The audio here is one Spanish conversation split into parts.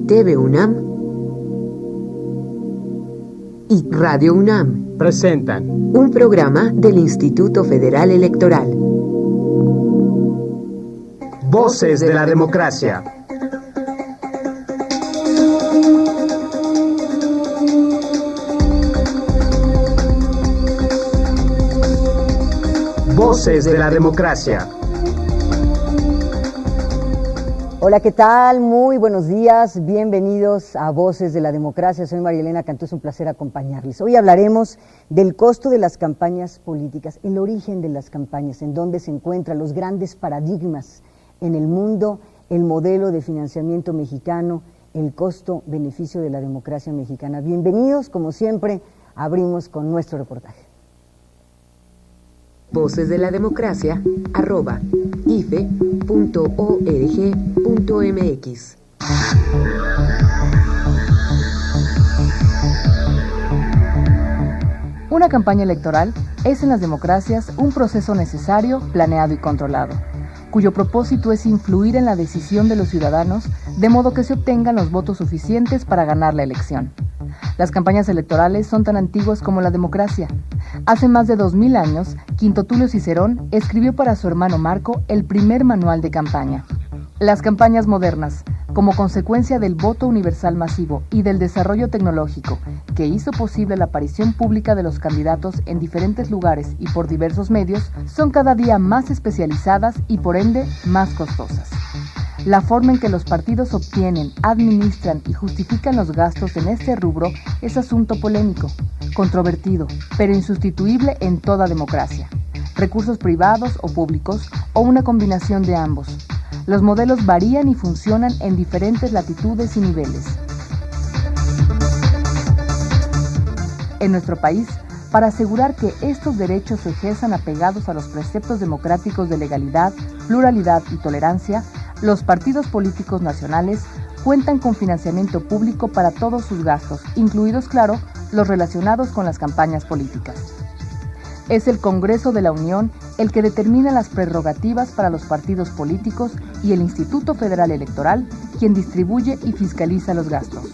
TV UNAM y Radio UNAM presentan un programa del Instituto Federal Electoral. Voces de la Democracia. Voces de la Democracia. Hola, ¿qué tal? Muy buenos días, bienvenidos a Voces de la Democracia. Soy María Elena Cantú, es un placer acompañarles. Hoy hablaremos del costo de las campañas políticas, el origen de las campañas, en dónde se encuentran los grandes paradigmas en el mundo, el modelo de financiamiento mexicano, el costo-beneficio de la democracia mexicana. Bienvenidos, como siempre, abrimos con nuestro reportaje. Voces de la Democracia, @ife.org.mx. Una campaña electoral es en las democracias un proceso necesario, planeado y controlado, cuyo propósito es influir en la decisión de los ciudadanos de modo que se obtengan los votos suficientes para ganar la elección. Las campañas electorales son tan antiguas como la democracia. Hace más de 2000 años, Quinto Tulio Cicerón escribió para su hermano Marco el primer manual de campaña. Las campañas modernas, como consecuencia del voto universal masivo y del desarrollo tecnológico que hizo posible la aparición pública de los candidatos en diferentes lugares y por diversos medios, son cada día más especializadas y por ende más costosas. La forma en que los partidos obtienen, administran y justifican los gastos en este rubro es asunto polémico, controvertido, pero insustituible en toda democracia. Recursos privados o públicos o una combinación de ambos. Los modelos varían y funcionan en diferentes latitudes y niveles. En nuestro país, para asegurar que estos derechos se ejerzan apegados a los preceptos democráticos de legalidad, pluralidad y tolerancia, los partidos políticos nacionales cuentan con financiamiento público para todos sus gastos, incluidos, claro, los relacionados con las campañas políticas. Es el Congreso de la Unión el que determina las prerrogativas para los partidos políticos y el Instituto Federal Electoral quien distribuye y fiscaliza los gastos.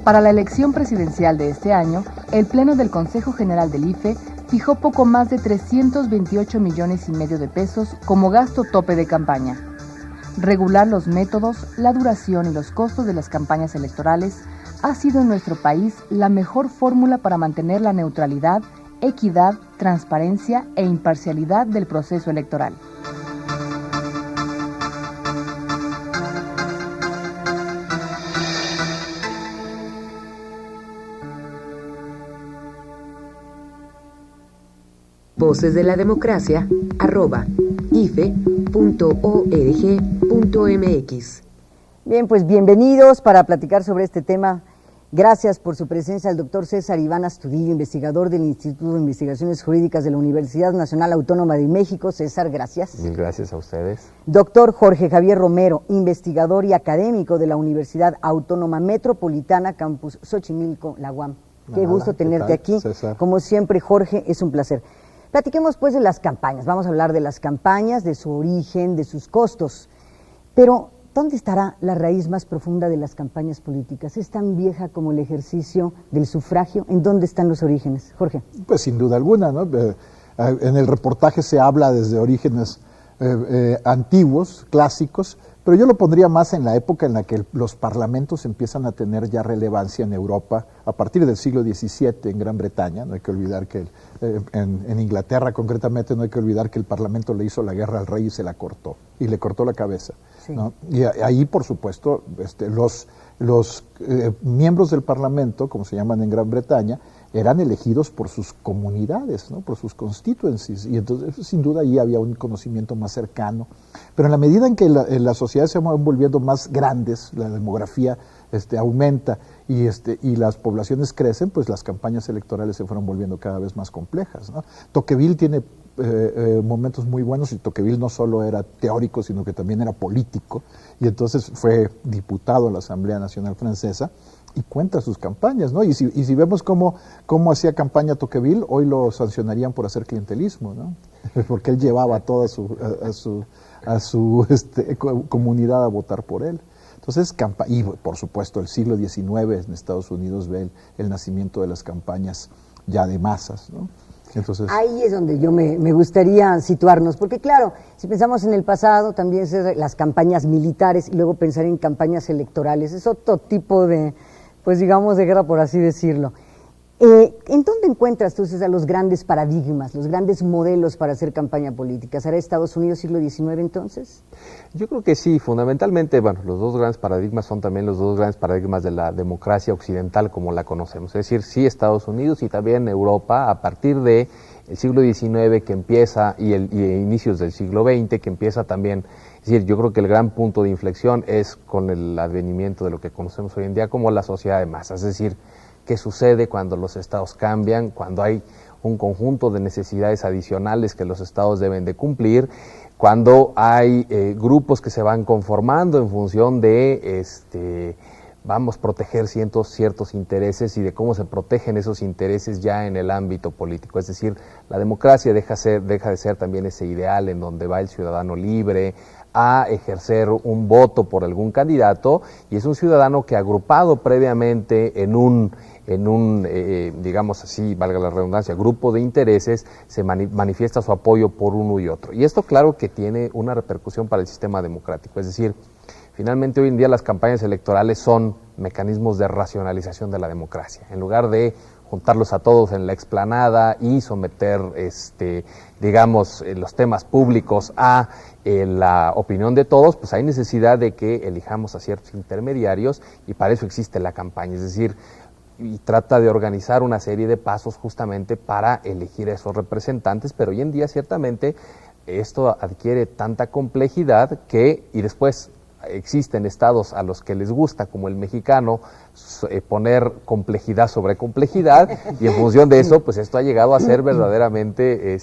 Para la elección presidencial de este año, el Pleno del Consejo General del IFE fijó poco más de 328 millones y medio de pesos como gasto tope de campaña. Regular los métodos, la duración y los costos de las campañas electorales ha sido en nuestro país la mejor fórmula para mantener la neutralidad, equidad, transparencia e imparcialidad del proceso electoral. Voces de la Democracia, @ife.org.mx. Bien, pues bienvenidos para platicar sobre este tema. Gracias por su presencia al doctor César Iván Astudillo, investigador del Instituto de Investigaciones Jurídicas de la Universidad Nacional Autónoma de México. César, gracias. Mil gracias a ustedes. Doctor Jorge Javier Romero, investigador y académico de la Universidad Autónoma Metropolitana, Campus Xochimilco, la UAM. Qué gusto tenerte aquí. César? Como siempre, Jorge, es un placer. Platiquemos pues de las campañas. Vamos a hablar de las campañas, de su origen, de sus costos. Pero, ¿dónde estará la raíz más profunda de las campañas políticas? ¿Es tan vieja como el ejercicio del sufragio? ¿En dónde están los orígenes? Jorge. Pues sin duda alguna, ¿no? En el reportaje se habla desde orígenes antiguos, clásicos, pero yo lo pondría más en la época en la que los parlamentos empiezan a tener ya relevancia en Europa, a partir del siglo XVII en Gran Bretaña. No hay que olvidar que en Inglaterra concretamente no hay que olvidar que el parlamento le hizo la guerra al rey y se la cortó, y le cortó la cabeza. Sí. ¿No? Y ahí, por supuesto, los miembros del parlamento, como se llaman en Gran Bretaña, eran elegidos por sus comunidades, ¿no? Por sus constituencies, y entonces sin duda ahí había un conocimiento más cercano. Pero en la medida en que las sociedades se van volviendo más grandes, la demografía aumenta y las poblaciones crecen, pues las campañas electorales se fueron volviendo cada vez más complejas, ¿no? Tocqueville tiene momentos muy buenos, y Tocqueville no solo era teórico, sino que también era político, y entonces fue diputado a la Asamblea Nacional Francesa, y cuenta sus campañas, ¿no? Y si vemos cómo hacía campaña Tocqueville, hoy lo sancionarían por hacer clientelismo, ¿no? Porque él llevaba a toda su comunidad a votar por él. Entonces, y por supuesto el siglo XIX en Estados Unidos ve el nacimiento de las campañas ya de masas, ¿no? Entonces, ahí es donde yo me gustaría situarnos, porque claro, si pensamos en el pasado, también las campañas militares y luego pensar en campañas electorales, es otro tipo de, pues digamos, de guerra, por así decirlo. ¿En dónde encuentras tú, César, los grandes paradigmas, los grandes modelos para hacer campaña política? ¿Será Estados Unidos siglo XIX entonces? Yo creo que sí, fundamentalmente, bueno, los dos grandes paradigmas son también los dos grandes paradigmas de la democracia occidental como la conocemos. Es decir, sí Estados Unidos y también Europa a partir de el siglo XIX que empieza y inicios del siglo XX que empieza también. Es decir, yo creo que el gran punto de inflexión es con el advenimiento de lo que conocemos hoy en día como la sociedad de masas, es decir, qué sucede cuando los estados cambian, cuando hay un conjunto de necesidades adicionales que los estados deben de cumplir, cuando hay grupos que se van conformando en función de proteger ciertos intereses y de cómo se protegen esos intereses ya en el ámbito político. Es decir, la democracia deja de ser también ese ideal en donde va el ciudadano libre a ejercer un voto por algún candidato y es un ciudadano que agrupado previamente en un digamos así, valga la redundancia, grupo de intereses, se manifiesta su apoyo por uno y otro. Y esto claro que tiene una repercusión para el sistema democrático, es decir, finalmente hoy en día las campañas electorales son mecanismos de racionalización de la democracia. En lugar de juntarlos a todos en la explanada y someter, digamos, los temas públicos a la opinión de todos, pues hay necesidad de que elijamos a ciertos intermediarios y para eso existe la campaña, es decir, y trata de organizar una serie de pasos justamente para elegir a esos representantes, pero hoy en día ciertamente esto adquiere tanta complejidad y después existen estados a los que les gusta, como el mexicano, poner complejidad sobre complejidad y en función de eso, pues esto ha llegado a ser verdaderamente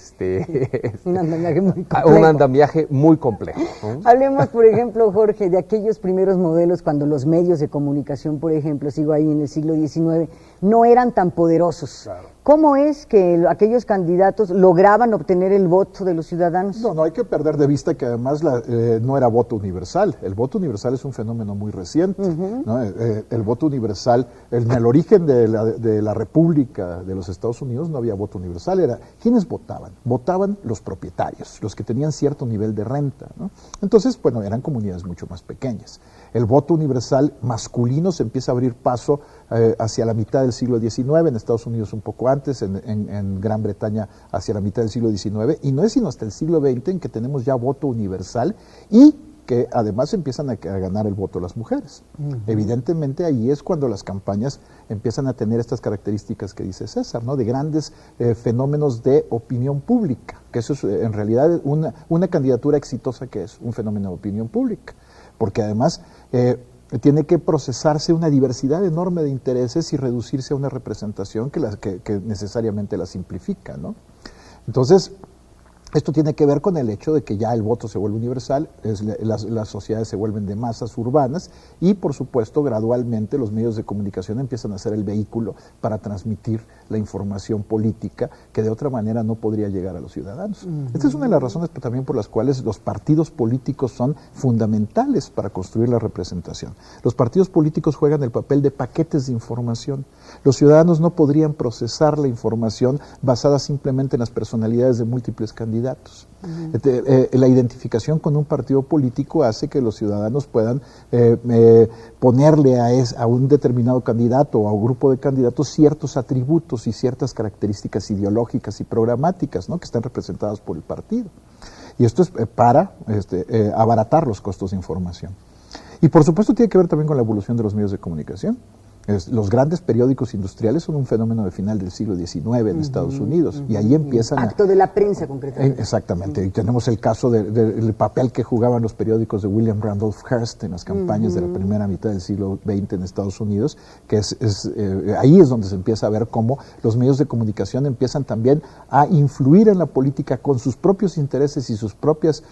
un andamiaje muy complejo. Un andamiaje muy complejo, ¿no? Hablemos, por ejemplo, Jorge, de aquellos primeros modelos cuando los medios de comunicación, por ejemplo, sigo ahí en el siglo XIX, no eran tan poderosos. Claro. ¿Cómo es que aquellos candidatos lograban obtener el voto de los ciudadanos? No hay que perder de vista que además no era voto universal. El voto universal es un fenómeno muy reciente, ¿no? El voto universal, en el origen de la República de los Estados Unidos no había voto universal. ¿Quiénes votaban? Votaban los propietarios, los que tenían cierto nivel de renta, ¿no? Entonces, bueno, eran comunidades mucho más pequeñas. El voto universal masculino se empieza a abrir paso hacia la mitad del siglo XIX, en Estados Unidos un poco antes, en Gran Bretaña hacia la mitad del siglo XIX, y no es sino hasta el siglo XX en que tenemos ya voto universal y que además empiezan a ganar el voto las mujeres. Evidentemente ahí es cuando las campañas empiezan a tener estas características que dice César, ¿no? De grandes fenómenos de opinión pública, que eso es en realidad una candidatura exitosa que es un fenómeno de opinión pública, porque además tiene que procesarse una diversidad enorme de intereses y reducirse a una representación que necesariamente la simplifica, ¿no? Entonces, esto tiene que ver con el hecho de que ya el voto se vuelve universal, las sociedades se vuelven de masas urbanas y, por supuesto, gradualmente los medios de comunicación empiezan a ser el vehículo para transmitir la información política que de otra manera no podría llegar a los ciudadanos. Esta es una de las razones también por las cuales los partidos políticos son fundamentales para construir la representación. Los partidos políticos juegan el papel de paquetes de información. Los ciudadanos no podrían procesar la información basada simplemente en las personalidades de múltiples candidatos. La identificación con un partido político hace que los ciudadanos puedan ponerle a un determinado candidato o a un grupo de candidatos ciertos atributos y ciertas características ideológicas y programáticas, ¿no? Que están representadas por el partido. Y esto es para abaratar los costos de información. Y por supuesto tiene que ver también con la evolución de los medios de comunicación. Los grandes periódicos industriales son un fenómeno de final del siglo XIX en Estados Unidos y ahí empiezan acto de la prensa concretamente. Exactamente, y tenemos el caso del papel que jugaban los periódicos de William Randolph Hearst en las campañas de la primera mitad del siglo XX en Estados Unidos, que ahí es donde se empieza a ver cómo los medios de comunicación empiezan también a influir en la política con sus propios intereses y sus propias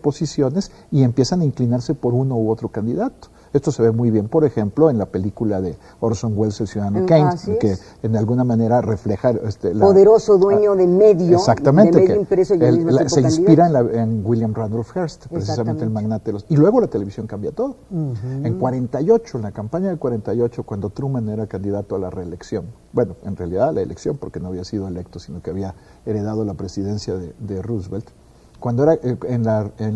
posiciones y empiezan a inclinarse por uno u otro candidato. Esto se ve muy bien, por ejemplo, en la película de Orson Welles, El Ciudadano Kane, que en alguna manera refleja... poderoso dueño de medio, exactamente, de medio impreso y al mismo tiempo se inspira en William Randolph Hearst, precisamente el magnate de los... Y luego la televisión cambia todo. En 48, en la campaña del 48, cuando Truman era candidato a la reelección, bueno, en realidad a la elección, porque no había sido electo, sino que había heredado la presidencia de Roosevelt. Cuando era en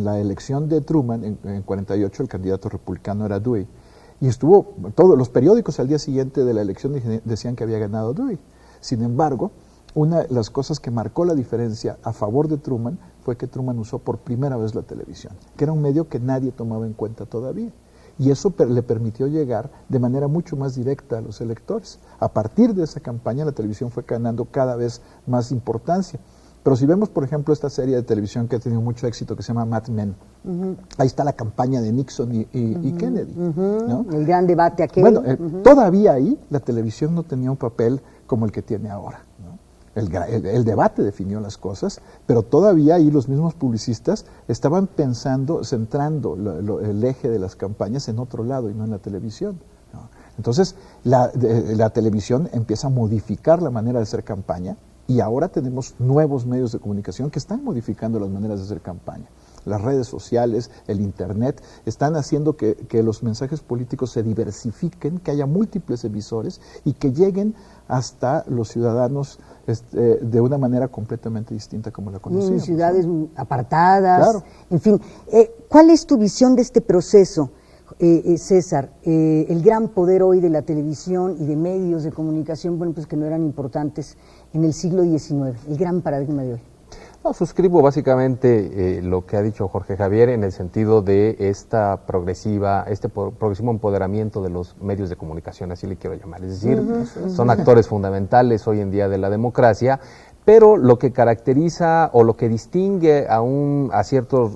la elección de Truman, en 48, el candidato republicano era Dewey. Y estuvo, todos los periódicos al día siguiente de la elección decían que había ganado Dewey. Sin embargo, una de las cosas que marcó la diferencia a favor de Truman fue que Truman usó por primera vez la televisión, que era un medio que nadie tomaba en cuenta todavía. Y eso le permitió llegar de manera mucho más directa a los electores. A partir de esa campaña, la televisión fue ganando cada vez más importancia. Pero si vemos, por ejemplo, esta serie de televisión que ha tenido mucho éxito, que se llama Mad Men, ahí está la campaña de Nixon y Kennedy. ¿No? El gran debate aquel. Bueno, todavía ahí la televisión no tenía un papel como el que tiene ahora, ¿no? El debate definió las cosas, pero todavía ahí los mismos publicistas estaban pensando, centrando el eje de las campañas en otro lado y no en la televisión, ¿no? Entonces, la televisión empieza a modificar la manera de hacer campaña. Y ahora tenemos nuevos medios de comunicación que están modificando las maneras de hacer campaña. Las redes sociales, el Internet, están haciendo que los mensajes políticos se diversifiquen, que haya múltiples emisores y que lleguen hasta los ciudadanos de una manera completamente distinta como la conocíamos. En ciudades apartadas, claro. En fin. ¿Cuál es tu visión de este proceso, César? El gran poder hoy de la televisión y de medios de comunicación, bueno, pues que no eran importantes en el siglo XIX, el gran paradigma de hoy. No, suscribo básicamente lo que ha dicho Jorge Javier en el sentido de este progresivo empoderamiento de los medios de comunicación, así le quiero llamar. Es decir, son actores fundamentales hoy en día de la democracia, pero lo que caracteriza o lo que distingue a ciertos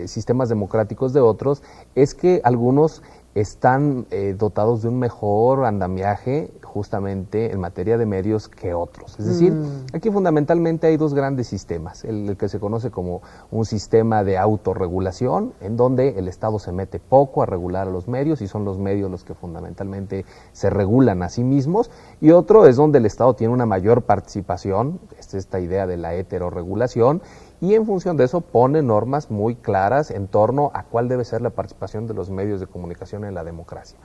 sistemas democráticos de otros es que algunos están dotados de un mejor andamiaje justamente en materia de medios que otros. Es decir, aquí fundamentalmente hay dos grandes sistemas, el que se conoce como un sistema de autorregulación, en donde el Estado se mete poco a regular a los medios y son los medios los que fundamentalmente se regulan a sí mismos, y otro es donde el Estado tiene una mayor participación, esta idea de la heterorregulación, y en función de eso pone normas muy claras en torno a cuál debe ser la participación de los medios de comunicación en la democracia.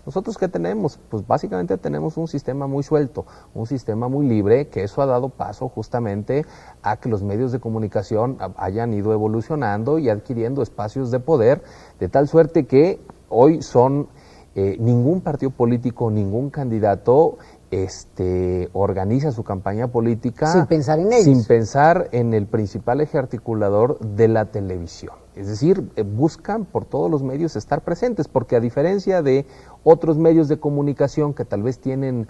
¿Nosotros qué tenemos? Pues básicamente tenemos un sistema muy suelto, un sistema muy libre, que eso ha dado paso justamente a que los medios de comunicación hayan ido evolucionando y adquiriendo espacios de poder, de tal suerte que hoy son ningún partido político, ningún candidato organiza su campaña política sin pensar en ellos, sin pensar en el principal eje articulador de la televisión. Es decir, buscan por todos los medios estar presentes, porque a diferencia de otros medios de comunicación que tal vez tienen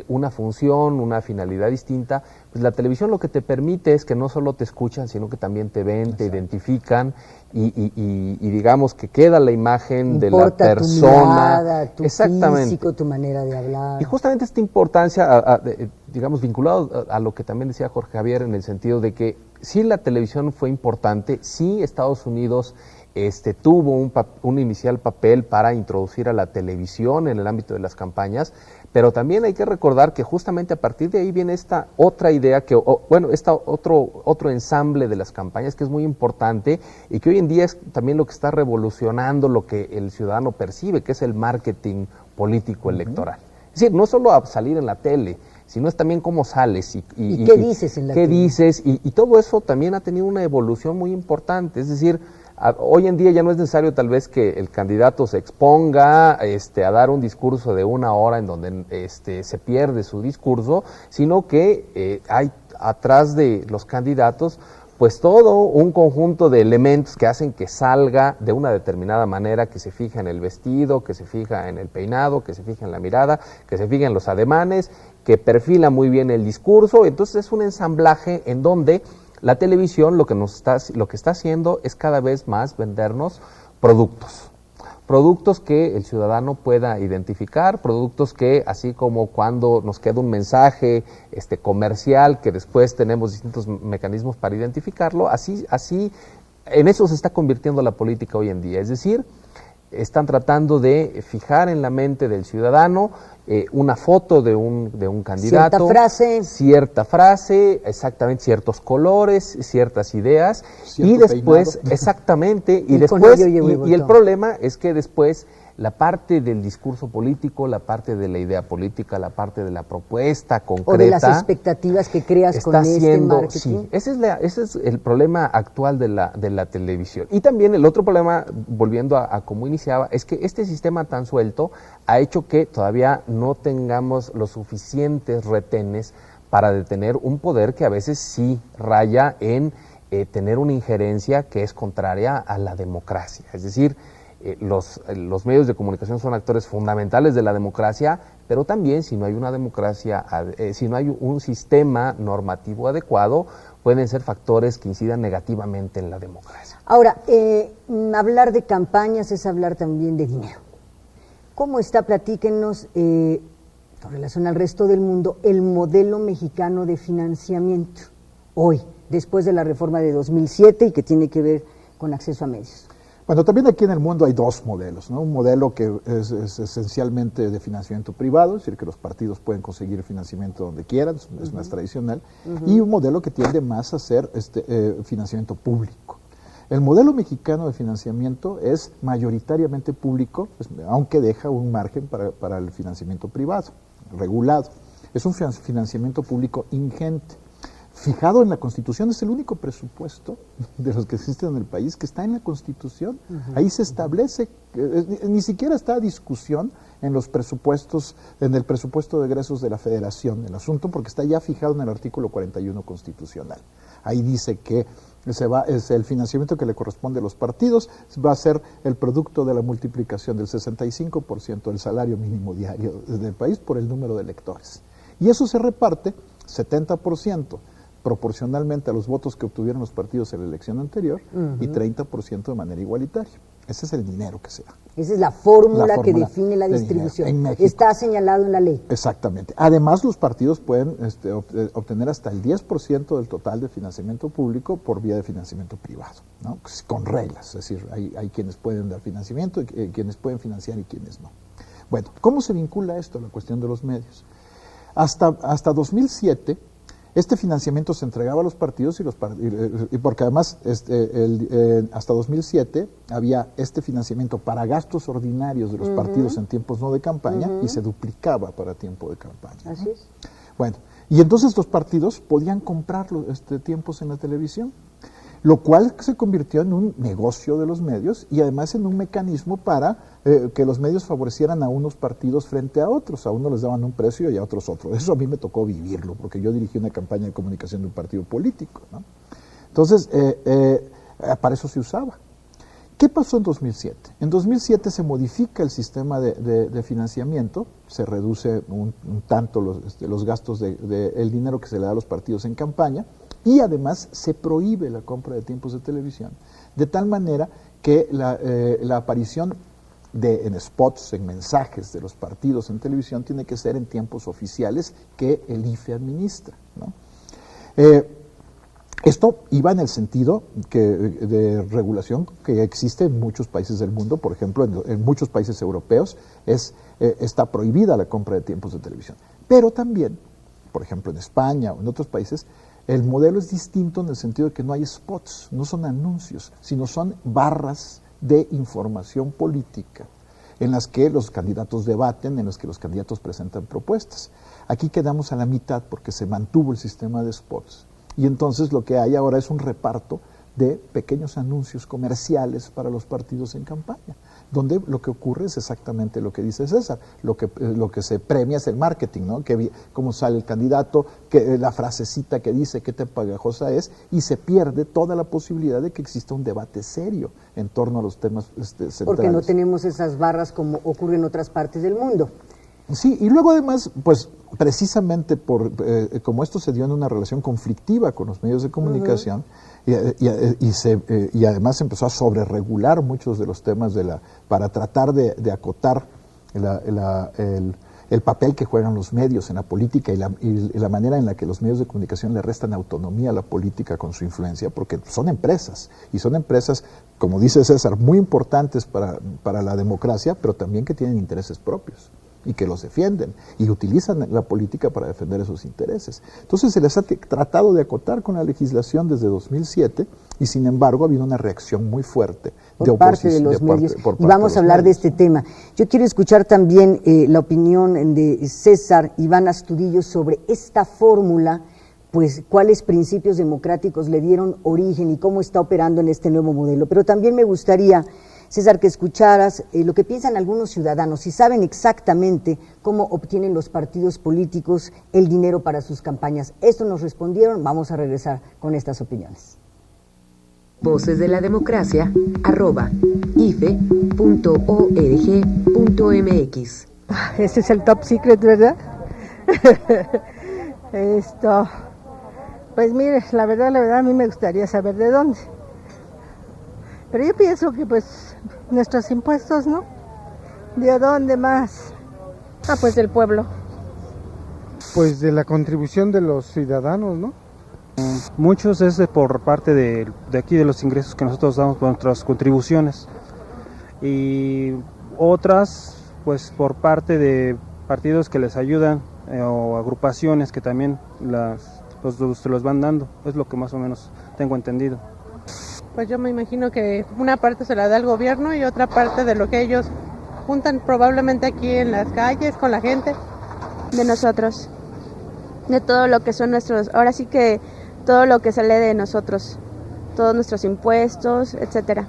una función, una finalidad distinta, pues la televisión lo que te permite es que no solo te escuchan, sino que también te ven, exacto, te identifican y digamos que queda la imagen de la persona. Tu mirada, tu exactamente, físico, tu manera de hablar. Y justamente esta importancia, digamos, vinculado a lo que también decía Jorge Javier, en el sentido de que sí la televisión fue importante, sí Estados Unidos tuvo un inicial papel para introducir a la televisión en el ámbito de las campañas, pero también hay que recordar que justamente a partir de ahí viene esta otra idea, otro ensamble de las campañas que es muy importante y que hoy en día es también lo que está revolucionando lo que el ciudadano percibe, que es el marketing político electoral. Es decir, no solo a salir en la tele, sino es también cómo sales y qué dices en la tele. Dices, y todo eso también ha tenido una evolución muy importante. Es decir, hoy en día ya no es necesario tal vez que el candidato se exponga a dar un discurso de 1 hora en donde se pierde su discurso, sino que hay atrás de los candidatos pues todo un conjunto de elementos que hacen que salga de una determinada manera, que se fija en el vestido, que se fija en el peinado, que se fija en la mirada, que se fija en los ademanes, que perfila muy bien el discurso. Entonces es un ensamblaje en donde la televisión lo que está haciendo es cada vez más vendernos productos que el ciudadano pueda identificar, productos que, así como cuando nos queda un mensaje comercial, que después tenemos distintos mecanismos para identificarlo, así en eso se está convirtiendo la política hoy en día. Es decir, están tratando de fijar en la mente del ciudadano una foto de un candidato, cierta frase, exactamente, ciertos colores, ciertas ideas, y después, exactamente, y después, y el problema es que después la parte del discurso político, la parte de la idea política, la parte de la propuesta concreta, o de las expectativas que creas con este marketing. Sí, ese es el problema actual de la televisión. Y también el otro problema, volviendo a cómo iniciaba, es que este sistema tan suelto ha hecho que todavía no tengamos los suficientes retenes para detener un poder que a veces sí raya en tener una injerencia que es contraria a la democracia. Es decir, los medios de comunicación son actores fundamentales de la democracia, pero también si no hay una democracia, si no hay un sistema normativo adecuado, pueden ser factores que incidan negativamente en la democracia. Ahora, hablar de campañas es hablar también de dinero. ¿Cómo está? Platíquenos, con relación al resto del mundo, el modelo mexicano de financiamiento hoy, después de la reforma de 2007 y que tiene que ver con acceso a medios. Bueno, también aquí en el mundo hay dos modelos, ¿no? Un modelo que es esencialmente de financiamiento privado, es decir, que los partidos pueden conseguir financiamiento donde quieran, es más tradicional, y un modelo que tiende más a ser financiamiento público. El modelo mexicano de financiamiento es mayoritariamente público, aunque deja un margen para el financiamiento privado, regulado. Es un financiamiento público ingente. Fijado en la Constitución, es el único presupuesto de los que existen en el país que está en la Constitución. Ahí se establece, ni siquiera está a discusión en los presupuestos, en el presupuesto de egresos de la Federación, el asunto, porque está ya fijado en el artículo 41 constitucional. Ahí dice que es el financiamiento que le corresponde a los partidos, va a ser el producto de la multiplicación del 65% del salario mínimo diario del país por el número de electores. Y eso se reparte 70% proporcionalmente a los votos que obtuvieron los partidos en la elección anterior y 30% de manera igualitaria. Ese es el dinero que se da. Esa es la fórmula que define la distribución. Está señalado en la ley. Exactamente. Además, los partidos pueden obtener hasta el 10% del total de financiamiento público por vía de financiamiento privado, ¿no? Con reglas. Es decir, hay quienes pueden dar financiamiento, quienes pueden financiar y quienes no. Bueno, ¿cómo se vincula esto a la cuestión de los medios? Hasta 2007... este financiamiento se entregaba a los partidos y porque además hasta 2007 había este financiamiento para gastos ordinarios de los partidos en tiempos no de campaña y se duplicaba para tiempo de campaña. Así es. Bueno, y entonces los partidos podían comprar tiempos en la televisión, lo cual se convirtió en un negocio de los medios y además en un mecanismo para que los medios favorecieran a unos partidos frente a otros. A unos les daban un precio y a otros otro. Eso a mí me tocó vivirlo, porque yo dirigí una campaña de comunicación de un partido político, ¿no? Entonces, para eso se usaba. ¿Qué pasó en 2007? En 2007 se modifica el sistema de financiamiento, se reduce un tanto los gastos el dinero que se le da a los partidos en campaña, y además se prohíbe la compra de tiempos de televisión, de tal manera que la aparición en spots, en mensajes de los partidos en televisión tiene que ser en tiempos oficiales que el IFE administra, ¿no? Esto iba en el sentido de regulación que existe en muchos países del mundo. Por ejemplo, en muchos países europeos está prohibida la compra de tiempos de televisión. Pero también, por ejemplo, en España o en otros países, el modelo es distinto en el sentido de que no hay spots, no son anuncios, sino son barras de información política en las que los candidatos debaten, en las que los candidatos presentan propuestas. Aquí quedamos a la mitad porque se mantuvo el sistema de spots. Y entonces lo que hay ahora es un reparto de pequeños anuncios comerciales para los partidos en campaña, donde lo que ocurre es exactamente lo que dice César, lo que se premia es el marketing, ¿no? Cómo sale el candidato, la frasecita que dice qué tan pegajosa es, y se pierde toda la posibilidad de que exista un debate serio en torno a los temas centrales. Porque no tenemos esas barras como ocurre en otras partes del mundo. Sí, y luego además, pues precisamente como esto se dio en una relación conflictiva con los medios de comunicación, y además se empezó a sobreregular muchos de los temas para tratar de acotar el el papel que juegan los medios en la política y la manera en la que los medios de comunicación le restan autonomía a la política con su influencia, porque son empresas, y son empresas, como dice César, muy importantes para la democracia, pero también que tienen intereses propios y que los defienden y utilizan la política para defender esos intereses. Entonces se les ha tratado de acotar con la legislación desde 2007 y sin embargo ha habido una reacción muy fuerte por parte de los medios. Y vamos a hablar de este tema. Yo quiero escuchar también la opinión de César Iván Astudillo sobre esta fórmula, pues cuáles principios democráticos le dieron origen y cómo está operando en este nuevo modelo. Pero también me gustaría, César, que escucharas lo que piensan algunos ciudadanos, si saben exactamente cómo obtienen los partidos políticos el dinero para sus campañas. Esto nos respondieron, vamos a regresar con estas opiniones. Voces de la Democracia, @ife.org.mx. Ese es el top secret, ¿verdad? Pues mire, la verdad, a mí me gustaría saber de dónde. Pero yo pienso que pues nuestros impuestos, ¿no? ¿De dónde más? Pues del pueblo. Pues de la contribución de los ciudadanos, ¿no? Muchos es por parte de aquí, de los ingresos que nosotros damos por nuestras contribuciones. Y otras, pues por parte de partidos que les ayudan o agrupaciones que también se los van dando. Es lo que más o menos tengo entendido. Pues yo me imagino que una parte se la da el gobierno y otra parte de lo que ellos juntan probablemente aquí en las calles con la gente. De nosotros, de todo lo que son nuestros, ahora sí que todo lo que sale de nosotros, todos nuestros impuestos, etcétera.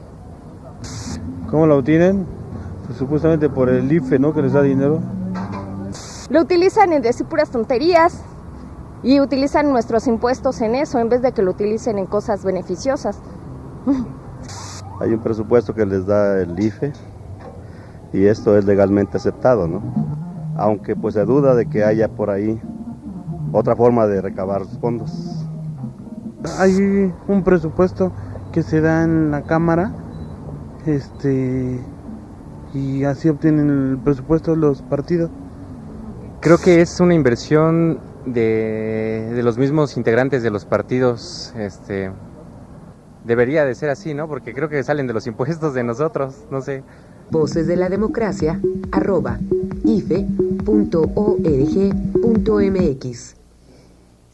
¿Cómo lo obtienen? Pues supuestamente por el IFE, ¿no? Que les da dinero. Lo utilizan en decir puras tonterías y utilizan nuestros impuestos en eso en vez de que lo utilicen en cosas beneficiosas. Hay un presupuesto que les da el IFE y esto es legalmente aceptado, ¿no? Aunque pues se duda de que haya por ahí otra forma de recabar fondos. Hay un presupuesto que se da en la Cámara, y así obtienen el presupuesto los partidos. Creo que es una inversión de los mismos integrantes de los partidos, debería de ser así, ¿no? Porque creo que salen de los impuestos de nosotros, no sé. Voces de la Democracia, @ife.org.mx.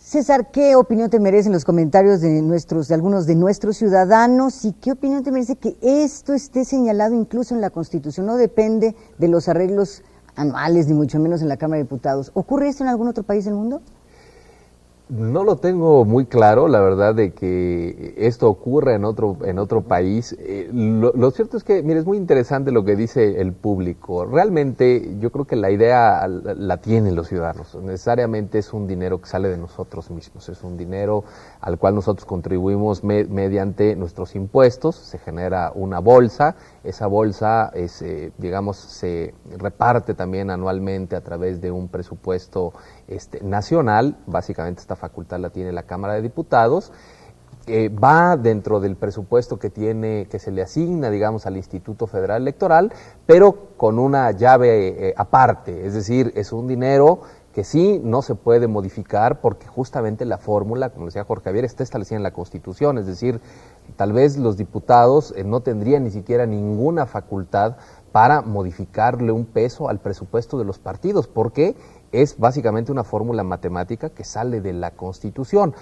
César, ¿qué opinión te merecen los comentarios de algunos de nuestros ciudadanos y qué opinión te merece que esto esté señalado incluso en la Constitución? No depende de los arreglos anuales, ni mucho menos en la Cámara de Diputados. ¿Ocurre esto en algún otro país del mundo? No lo tengo muy claro, la verdad, de que esto ocurra en otro país. Lo cierto es que, mire, es muy interesante lo que dice el público. Realmente yo creo que la idea la tienen los ciudadanos. Necesariamente es un dinero que sale de nosotros mismos. Es un dinero al cual nosotros contribuimos mediante nuestros impuestos. Se genera una bolsa. Esa bolsa se reparte también anualmente a través de un presupuesto nacional. Básicamente esta facultad la tiene la Cámara de Diputados. Va dentro del presupuesto que se le asigna, digamos, al Instituto Federal Electoral, pero con una llave aparte. Es decir, es un dinero que sí no se puede modificar porque justamente la fórmula, como decía Jorge Javier, está establecida en la Constitución. Es decir, tal vez los diputados no tendrían ni siquiera ninguna facultad para modificarle un peso al presupuesto de los partidos, porque es básicamente una fórmula matemática que sale de la Constitución.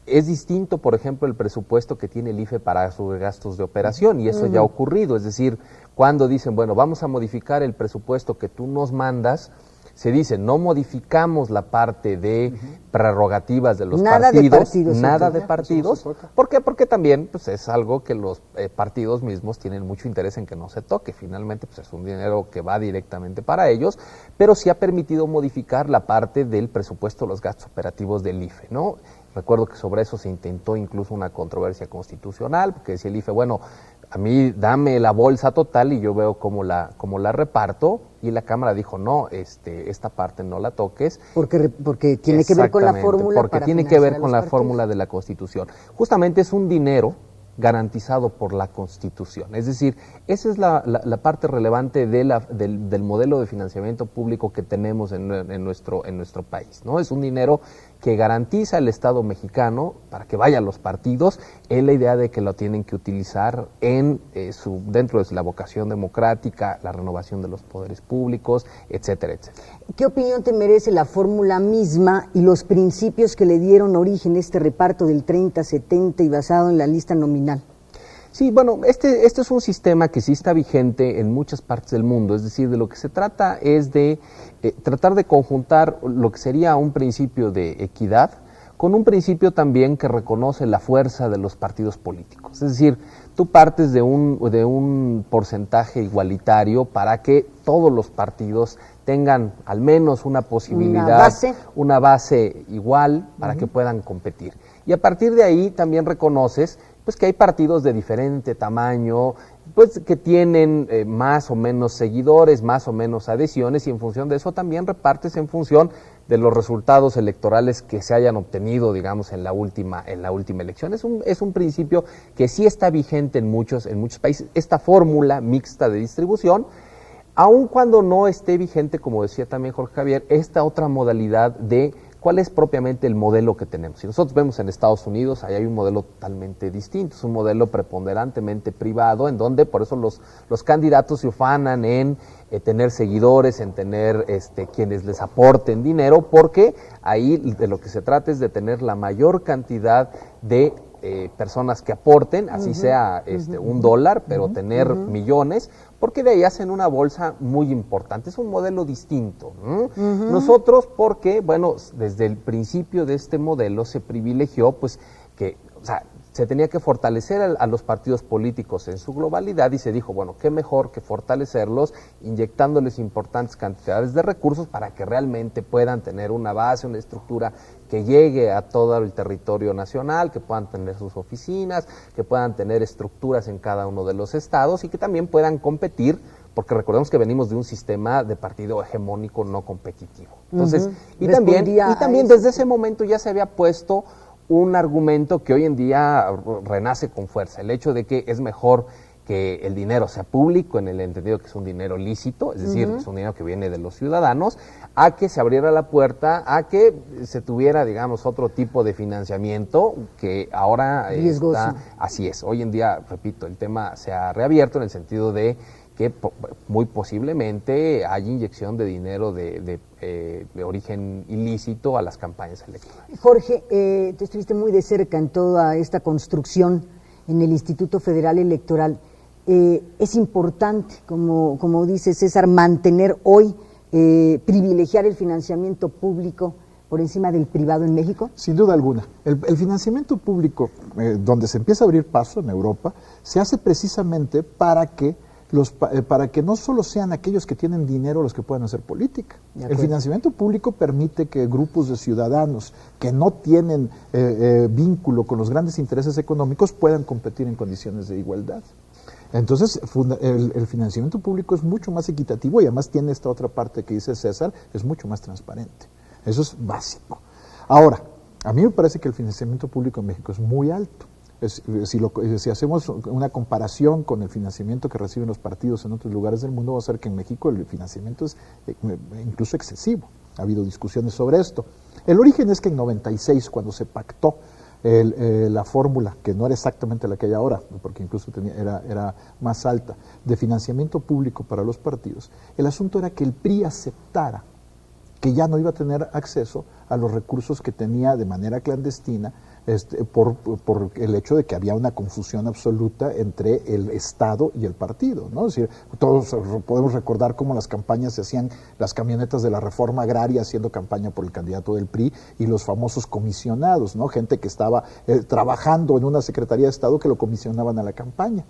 Es distinto, por ejemplo, el presupuesto que tiene el IFE para sus gastos de operación, y eso ya ha ocurrido. Es decir, cuando dicen, bueno, vamos a modificar el presupuesto que tú nos mandas, se dice, no modificamos la parte de prerrogativas de los partidos, nada de partidos. ¿Por qué? Porque también pues, es algo que los partidos mismos tienen mucho interés en que no se toque. Finalmente pues, es un dinero que va directamente para ellos, pero sí ha permitido modificar la parte del presupuesto de los gastos operativos del IFE, ¿no? Recuerdo que sobre eso se intentó incluso una controversia constitucional, porque decía el IFE, bueno, a mí dame la bolsa total y yo veo cómo la reparto, y la Cámara dijo, no, esta parte no la toques. Porque tiene que ver con la fórmula. Porque tiene que ver con la fórmula de la Constitución. Justamente es un dinero garantizado por la Constitución. Es decir, esa es la parte relevante del modelo de financiamiento público que tenemos en nuestro país, ¿no? Es un dinero que garantiza el Estado mexicano para que vayan los partidos, en la idea de que lo tienen que utilizar dentro de la vocación democrática, la renovación de los poderes públicos, etcétera, etcétera. ¿Qué opinión te merece la fórmula misma y los principios que le dieron origen a este reparto del 30-70 y basado en la lista nominal? Sí, bueno, este es un sistema que sí está vigente en muchas partes del mundo, es decir, de lo que se trata es de tratar de conjuntar lo que sería un principio de equidad con un principio también que reconoce la fuerza de los partidos políticos. Es decir, tú partes de un porcentaje igualitario para que todos los partidos tengan al menos una posibilidad, una base igual para que puedan competir. Y a partir de ahí también reconoces pues que hay partidos de diferente tamaño, pues que tienen más o menos seguidores, más o menos adhesiones, y en función de eso también repartes en función de los resultados electorales que se hayan obtenido, digamos, en la última elección. Es un principio que sí está vigente en muchos países, esta fórmula mixta de distribución, aun cuando no esté vigente, como decía también Jorge Javier, esta otra modalidad de cuál es propiamente el modelo que tenemos. Si nosotros vemos en Estados Unidos, ahí hay un modelo totalmente distinto, es un modelo preponderantemente privado, en donde por eso los candidatos se ufanan en tener seguidores, en tener quienes les aporten dinero, porque ahí de lo que se trata es de tener la mayor cantidad de personas que aporten, así sea $1, pero tener millones, porque de ahí hacen una bolsa muy importante. Es un modelo distinto. Nosotros, porque, bueno, desde el principio de este modelo se privilegió, pues, que, o sea, se tenía que fortalecer a los partidos políticos en su globalidad y se dijo, bueno, qué mejor que fortalecerlos inyectándoles importantes cantidades de recursos para que realmente puedan tener una base, una estructura que llegue a todo el territorio nacional, que puedan tener sus oficinas, que puedan tener estructuras en cada uno de los estados y que también puedan competir, porque recordemos que venimos de un sistema de partido hegemónico no competitivo. Entonces, y también desde ese momento ya se había puesto un argumento que hoy en día renace con fuerza, el hecho de que es mejor que el dinero sea público, en el entendido que es un dinero lícito, es decir, es un dinero que viene de los ciudadanos, a que se abriera la puerta, a que se tuviera, digamos, otro tipo de financiamiento que ahora está, así es. Hoy en día, repito, el tema se ha reabierto en el sentido de que muy posiblemente hay inyección de dinero de origen ilícito a las campañas electorales. Jorge, tú estuviste muy de cerca en toda esta construcción en el Instituto Federal Electoral. Es importante, como dice César, mantener hoy, privilegiar el financiamiento público por encima del privado en México. Sin duda alguna. El financiamiento público, donde se empieza a abrir paso en Europa, se hace precisamente para que no solo sean aquellos que tienen dinero los que puedan hacer política. El financiamiento público permite que grupos de ciudadanos que no tienen vínculo con los grandes intereses económicos puedan competir en condiciones de igualdad. Entonces, el financiamiento público es mucho más equitativo y además tiene esta otra parte que dice César, es mucho más transparente. Eso es básico. Ahora, a mí me parece que el financiamiento público en México es muy alto. Si hacemos una comparación con el financiamiento que reciben los partidos en otros lugares del mundo, vamos a ver que en México el financiamiento es incluso excesivo. Ha habido discusiones sobre esto. El origen es que en 96, cuando se pactó la fórmula, que no era exactamente la que hay ahora, porque incluso era más alta, de financiamiento público para los partidos, el asunto era que el PRI aceptara que ya no iba a tener acceso a los recursos que tenía de manera clandestina, por el hecho de que había una confusión absoluta entre el Estado y el partido, ¿no? Es decir, todos podemos recordar cómo las campañas se hacían, las camionetas de la reforma agraria haciendo campaña por el candidato del PRI y los famosos comisionados, ¿no? Gente que estaba trabajando en una Secretaría de Estado que lo comisionaban a la campaña.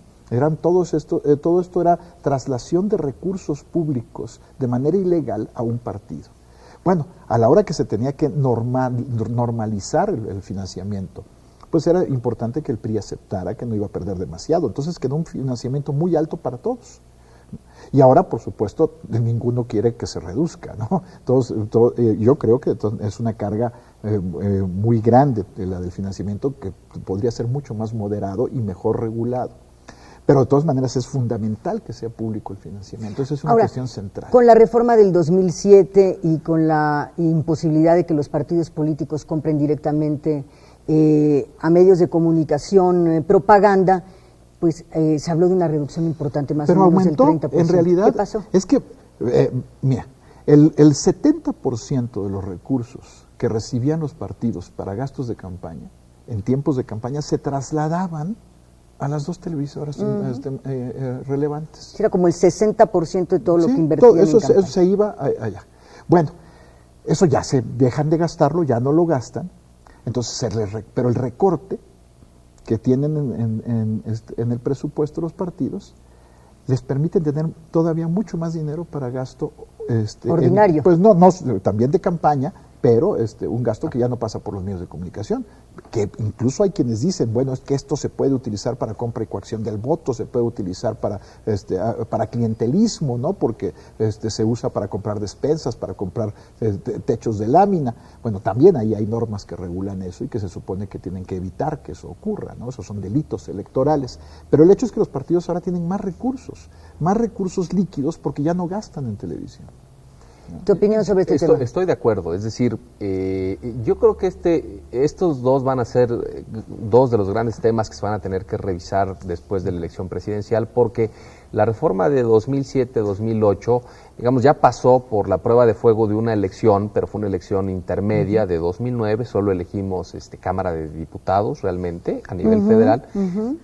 Todo esto era traslación de recursos públicos de manera ilegal a un partido. Bueno, a la hora que se tenía que normalizar el financiamiento, pues era importante que el PRI aceptara que no iba a perder demasiado. Entonces quedó un financiamiento muy alto para todos. Y ahora, por supuesto, ninguno quiere que se reduzca, ¿no? Yo creo que es una carga muy grande la del financiamiento que podría ser mucho más moderado y mejor regulado. Pero de todas maneras es fundamental que sea público el financiamiento, esa es una cuestión central. Con la reforma del 2007 y con la imposibilidad de que los partidos políticos compren directamente a medios de comunicación, propaganda, pues se habló de una reducción importante, más pero o menos aumentó, del 30%. En realidad, ¿Qué pasó? Es que, mira, el 70% de los recursos que recibían los partidos para gastos de campaña, en tiempos de campaña, se trasladaban a las dos televisoras relevantes. Era como el 60% de todo lo que invertían en campaña. Eso se iba allá. Bueno, eso ya se dejan de gastarlo, ya no lo gastan, entonces pero el recorte que tienen en el presupuesto los partidos les permite tener todavía mucho más dinero para gasto ordinario. Pues no, también de campaña, pero un gasto que ya no pasa por los medios de comunicación, que incluso hay quienes dicen, bueno, es que esto se puede utilizar para compra y coacción del voto, se puede utilizar para clientelismo, ¿no? Porque se usa para comprar despensas, para comprar techos de lámina. Bueno, también ahí hay normas que regulan eso y que se supone que tienen que evitar que eso ocurra, ¿no? Esos son delitos electorales. Pero el hecho es que los partidos ahora tienen más recursos líquidos porque ya no gastan en televisión. ¿Tu opinión sobre este tema? Estoy de acuerdo, es decir, yo creo que estos dos van a ser dos de los grandes temas que se van a tener que revisar después de la elección presidencial, porque la reforma de 2007-2008, digamos, ya pasó por la prueba de fuego de una elección, pero fue una elección intermedia de 2009, solo elegimos Cámara de Diputados realmente a nivel federal,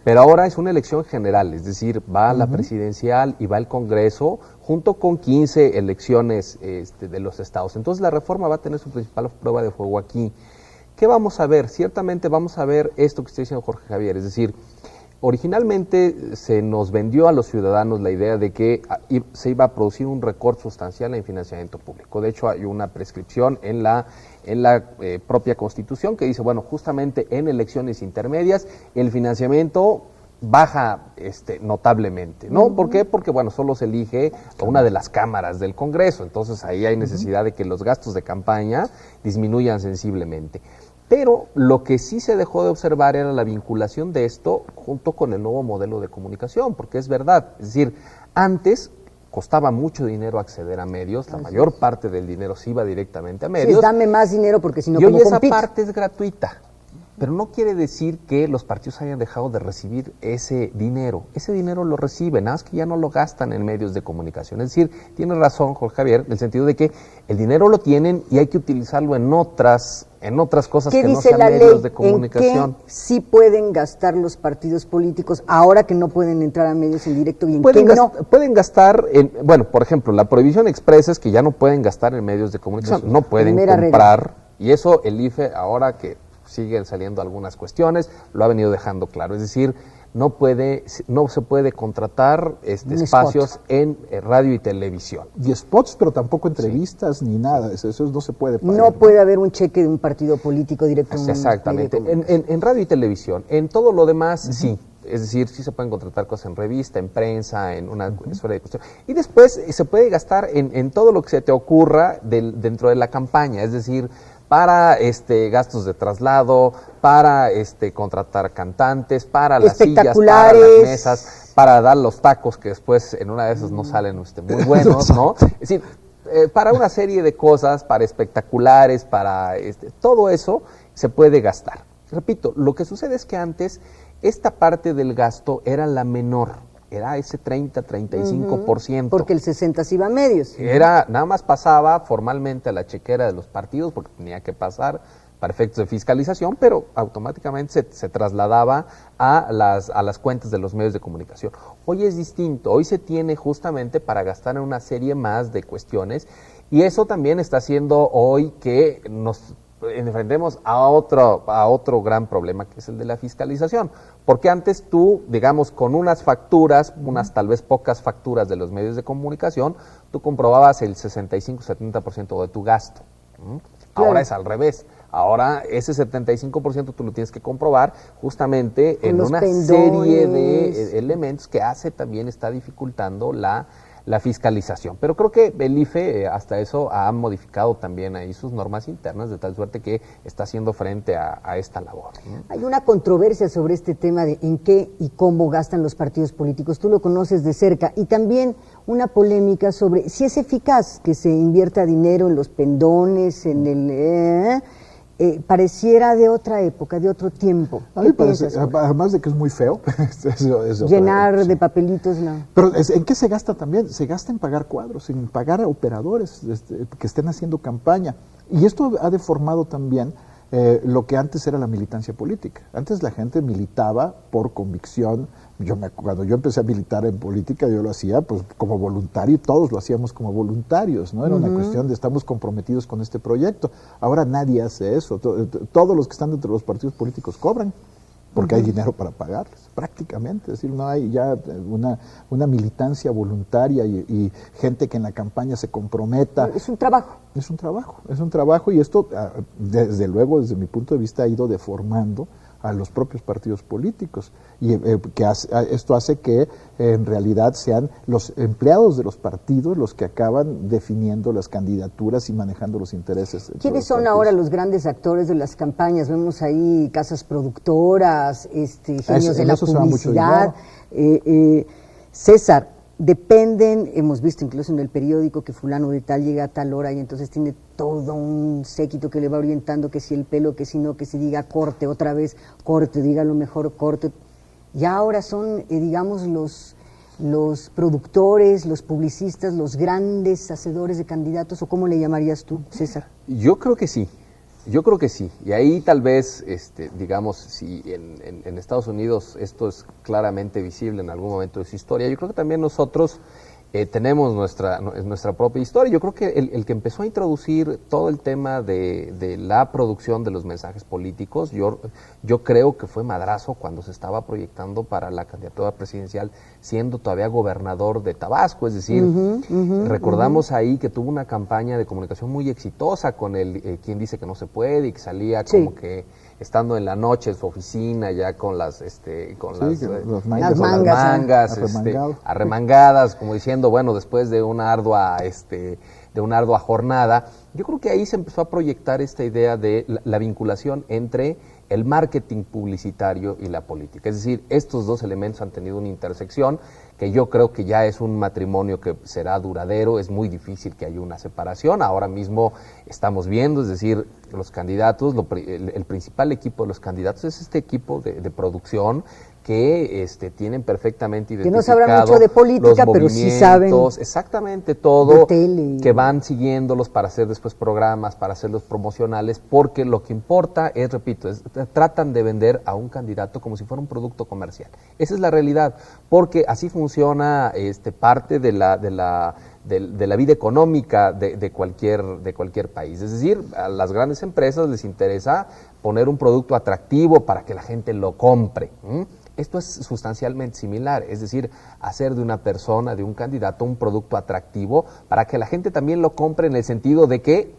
pero ahora es una elección general, es decir, va la presidencial y va el Congreso, junto con 15 elecciones de los estados. Entonces la reforma va a tener su principal prueba de fuego aquí. ¿Qué vamos a ver? Ciertamente vamos a ver esto que está diciendo Jorge Javier, es decir, originalmente se nos vendió a los ciudadanos la idea de que se iba a producir un recorte sustancial en financiamiento público. De hecho, hay una prescripción en la propia Constitución que dice, bueno, justamente en elecciones intermedias el financiamiento baja notablemente, ¿no? ¿Por qué? Porque, bueno, solo se elige a una de las cámaras del Congreso, entonces ahí hay necesidad de que los gastos de campaña disminuyan sensiblemente. Pero lo que sí se dejó de observar era la vinculación de esto junto con el nuevo modelo de comunicación, porque es verdad, es decir, antes costaba mucho dinero acceder a medios, la mayor parte del dinero se iba directamente a medios. Sí, dame más dinero porque si no, y ¿cómo hoy esa compito? parte es gratuita. Pero no quiere decir que los partidos hayan dejado de recibir ese dinero. Ese dinero lo reciben, nada más que ya no lo gastan en medios de comunicación. Es decir, tiene razón Jorge Javier, en el sentido de que el dinero lo tienen y hay que utilizarlo en otras cosas que no sean medios de comunicación. ¿En qué sí pueden gastar los partidos políticos ahora que no pueden entrar a medios en directo y en qué no? Pueden gastar bueno, por ejemplo, la prohibición expresa es que ya no pueden gastar en medios de comunicación, no pueden comprar, y eso el IFE ahora que siguen saliendo algunas cuestiones, lo ha venido dejando claro, es decir, no se puede contratar espacios en radio y televisión. Y spots, pero tampoco entrevistas ni nada, eso no se puede pagar. No puede haber un cheque de un partido político directo. Exactamente, en radio y televisión, en todo lo demás sí. Es decir, sí se pueden contratar cosas en revista, en prensa, en una esfera de cuestión. Y después se puede gastar en todo lo que se te ocurra dentro de la campaña, es decir, para gastos de traslado, para contratar cantantes, para las sillas, para las mesas, para dar los tacos que después en una de esas no salen muy buenos, ¿no? Es decir, para una serie de cosas, para espectaculares, para todo eso se puede gastar. Repito, lo que sucede es que antes esta parte del gasto era la menor, era ese 30-35%. Porque el 60% se iba a medios. Nada más pasaba formalmente a la chequera de los partidos, porque tenía que pasar para efectos de fiscalización, pero automáticamente se trasladaba a las cuentas de los medios de comunicación. Hoy es distinto, hoy se tiene justamente para gastar en una serie más de cuestiones, y eso también está haciendo hoy que nos enfrentemos a otro gran problema, que es el de la fiscalización, porque antes tú, digamos, con unas facturas, unas tal vez pocas facturas de los medios de comunicación, tú comprobabas el 65-70% de tu gasto. Ahora es al revés. Ahora, ese 75% tú lo tienes que comprobar justamente en una pendones. serie de elementos que también está dificultando la fiscalización. Pero creo que el IFE hasta eso ha modificado también ahí sus normas internas, de tal suerte que está haciendo frente a esta labor, ¿no? Hay una controversia sobre este tema de en qué y cómo gastan los partidos políticos. Tú lo conoces de cerca. Y también una polémica sobre si es eficaz que se invierta dinero en los pendones, en el... pareciera de otra época, de otro tiempo. A mí me parece, además de que es muy feo, eso llenar de papelitos, no. Pero ¿en qué se gasta también? Se gasta en pagar cuadros, en pagar a operadores que estén haciendo campaña. Y esto ha deformado también lo que antes era la militancia política. Antes la gente militaba por convicción. Cuando yo empecé a militar en política, yo lo hacía pues como voluntario, y todos lo hacíamos como voluntarios, ¿no? Era una cuestión de estamos comprometidos con este proyecto. Ahora nadie hace eso. Todos los que están dentro de los partidos políticos cobran, porque hay dinero para pagarles, prácticamente. Es decir, no hay ya una militancia voluntaria y gente que en la campaña se comprometa. Es un trabajo. Es un trabajo y esto, desde luego, desde mi punto de vista, ha ido deformando a los propios partidos políticos y esto hace que en realidad sean los empleados de los partidos los que acaban definiendo las candidaturas y manejando los intereses. ¿Quiénes son ahora los grandes actores de las campañas? Vemos ahí casas productoras, genios de la publicidad. César, dependen, hemos visto incluso en el periódico que fulano de tal llega a tal hora y entonces tiene todo un séquito que le va orientando que si el pelo, que si no, que si diga corte, otra vez corte, diga lo mejor corte. Ya ahora son, digamos, los productores, los publicistas, los grandes hacedores de candidatos, ¿o cómo le llamarías tú, César? Yo creo que sí. Y ahí tal vez, digamos, si en Estados Unidos esto es claramente visible en algún momento de su historia, yo creo que también nosotros tenemos nuestra propia historia. Yo creo que el que empezó a introducir todo el tema de la producción de los mensajes políticos, yo creo que fue Madrazo cuando se estaba proyectando para la candidatura presidencial, siendo todavía gobernador de Tabasco. Es decir, recordamos ahí que tuvo una campaña de comunicación muy exitosa con el quien dice que no se puede, y que salía como que estando en la noche en su oficina ya con las mangas arremangadas, como diciendo, bueno, después de una ardua jornada. Yo creo que ahí se empezó a proyectar esta idea de la vinculación entre el marketing publicitario y la política. Es decir, estos dos elementos han tenido una intersección que yo creo que ya es un matrimonio que será duradero. Es muy difícil que haya una separación. Ahora mismo estamos viendo, es decir, los candidatos, el principal equipo de los candidatos es este equipo de producción que tienen perfectamente identificado, que no sabrán mucho de política, pero sí saben exactamente todo, que van siguiéndolos para hacer después programas, para hacerlos promocionales, porque lo que importa es, repito, tratan de vender a un candidato como si fuera un producto comercial. Esa es la realidad, porque así funciona parte de la vida económica de cualquier país. Es decir, a las grandes empresas les interesa poner un producto atractivo para que la gente lo compre. Esto es sustancialmente similar, es decir, hacer de una persona, de un candidato, un producto atractivo para que la gente también lo compre, en el sentido de que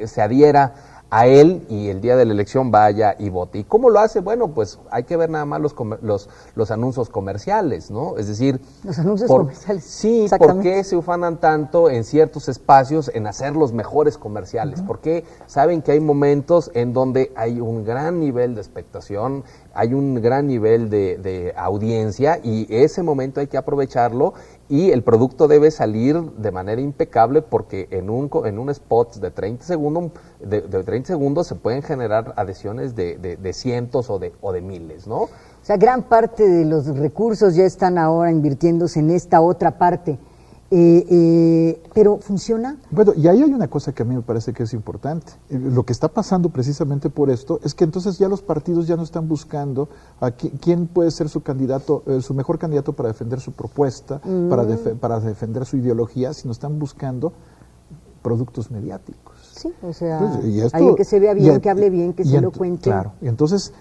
se adhiera a él y el día de la elección vaya y vote. ¿Y cómo lo hace? Bueno, pues hay que ver nada más los anuncios comerciales, ¿no? Es decir, los anuncios comerciales. Sí, ¿por qué se ufanan tanto en ciertos espacios en hacer los mejores comerciales? Porque saben que hay momentos en donde hay un gran nivel de expectación, hay un gran nivel de audiencia, y ese momento hay que aprovecharlo, y el producto debe salir de manera impecable, porque en un spot de 30 segundos se pueden generar adhesiones de cientos o de miles, ¿no? O sea, gran parte de los recursos ya están ahora invirtiéndose en esta otra parte. ¿Pero funciona? Bueno, y ahí hay una cosa que a mí me parece que es importante. Lo que está pasando precisamente por esto es que entonces ya los partidos ya no están buscando a quién puede ser su candidato, su mejor candidato para defender su propuesta, para defender su ideología, sino están buscando productos mediáticos. Sí, o sea, alguien que se vea bien, que hable bien, que se lo cuente. Claro, y entonces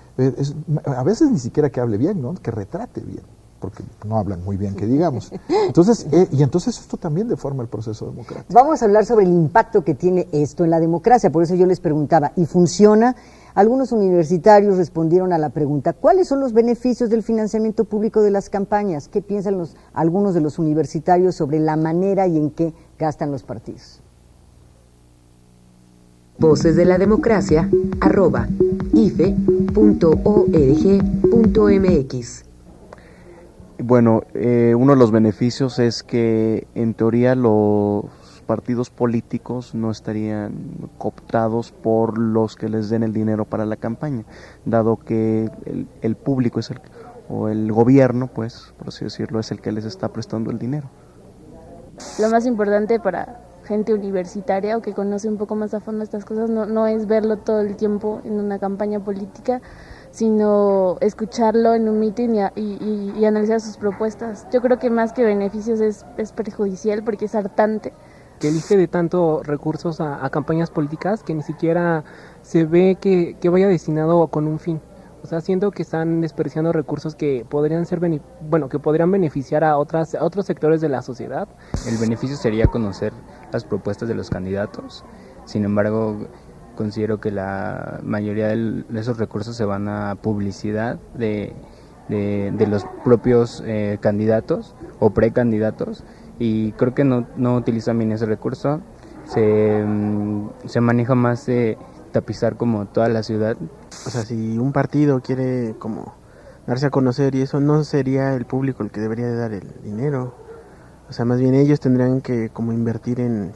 a veces ni siquiera que hable bien, ¿no? Que retrate bien. porque no hablan muy bien, que digamos. Entonces, entonces esto también deforma el proceso democrático. Vamos a hablar sobre el impacto que tiene esto en la democracia, por eso yo les preguntaba, ¿y funciona? Algunos universitarios respondieron a la pregunta, ¿cuáles son los beneficios del financiamiento público de las campañas? ¿Qué piensan algunos de los universitarios sobre la manera y en qué gastan los partidos? Voces de la Democracia, @ife.org.mx. Bueno, uno de los beneficios es que en teoría los partidos políticos no estarían cooptados por los que les den el dinero para la campaña, dado que el público es o el gobierno, pues, por así decirlo, es el que les está prestando el dinero. Lo más importante para gente universitaria o que conoce un poco más a fondo estas cosas no es verlo todo el tiempo en una campaña política, sino escucharlo en un meeting y analizar sus propuestas. Yo creo que más que beneficios es perjudicial porque es hartante. Que elige de tanto recursos a campañas políticas que ni siquiera se ve que vaya destinado con un fin. O sea, siento que están desperdiciando recursos que podrían ser que podrían beneficiar a otros sectores de la sociedad. El beneficio sería conocer las propuestas de los candidatos. Sin embargo, considero que la mayoría de esos recursos se van a publicidad de los propios candidatos o precandidatos, y creo que no utilizan bien ese recurso. Se maneja más de tapizar como toda la ciudad. O sea, si un partido quiere como darse a conocer y eso, no sería el público el que debería de dar el dinero. O sea, más bien ellos tendrían que como invertir en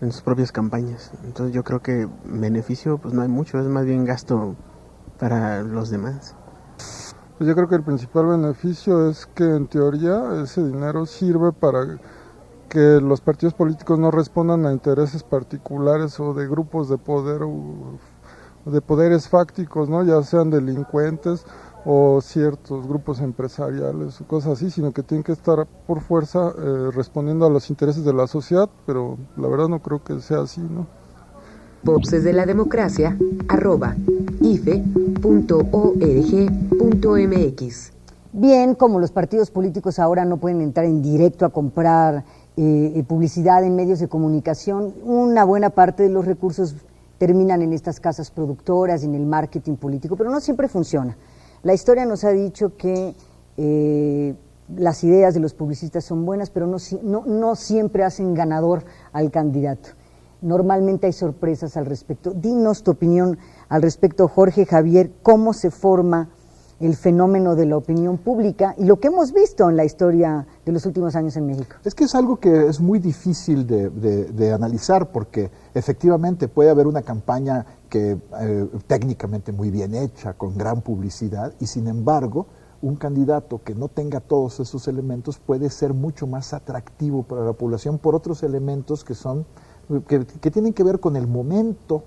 sus propias campañas. Entonces yo creo que beneficio pues no hay mucho, es más bien gasto para los demás. Pues yo creo que el principal beneficio es que en teoría ese dinero sirve para que los partidos políticos no respondan a intereses particulares o de grupos de poder o de poderes fácticos, ¿no? Ya sean delincuentes o ciertos grupos empresariales o cosas así, sino que tienen que estar por fuerza respondiendo a los intereses de la sociedad, pero la verdad no creo que sea así, ¿no? Voces de la Democracia, @ife.org.mx. Bien, como los partidos políticos ahora no pueden entrar en directo a comprar publicidad en medios de comunicación, una buena parte de los recursos terminan en estas casas productoras y en el marketing político, pero no siempre funciona. La historia nos ha dicho que las ideas de los publicistas son buenas, pero no siempre hacen ganador al candidato. Normalmente hay sorpresas al respecto. Dinos tu opinión al respecto, Jorge Javier, cómo se forma el fenómeno de la opinión pública y lo que hemos visto en la historia de los últimos años en México. Es que es algo que es muy difícil de analizar, porque efectivamente puede haber una campaña que técnicamente muy bien hecha, con gran publicidad, y sin embargo un candidato que no tenga todos esos elementos puede ser mucho más atractivo para la población por otros elementos que tienen que ver con el momento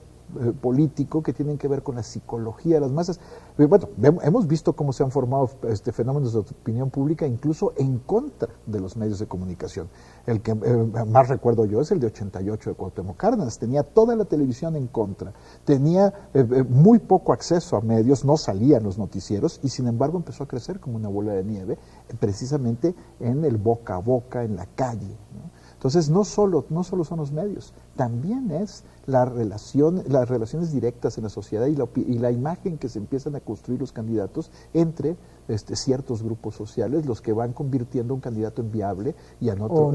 político, que tienen que ver con la psicología de las masas. Bueno, hemos visto cómo se han formado fenómenos de opinión pública incluso en contra de los medios de comunicación. El que más recuerdo yo es el de 88 de Cuauhtémoc Cárdenas. Tenía toda la televisión en contra, tenía muy poco acceso a medios, no salía en los noticieros y sin embargo empezó a crecer como una bola de nieve, precisamente en el boca a boca, en la calle, ¿no? Entonces no solo son los medios, también es las relaciones directas en la sociedad y la imagen que se empiezan a construir los candidatos entre ciertos grupos sociales, los que van convirtiendo a un candidato en viable y a otro o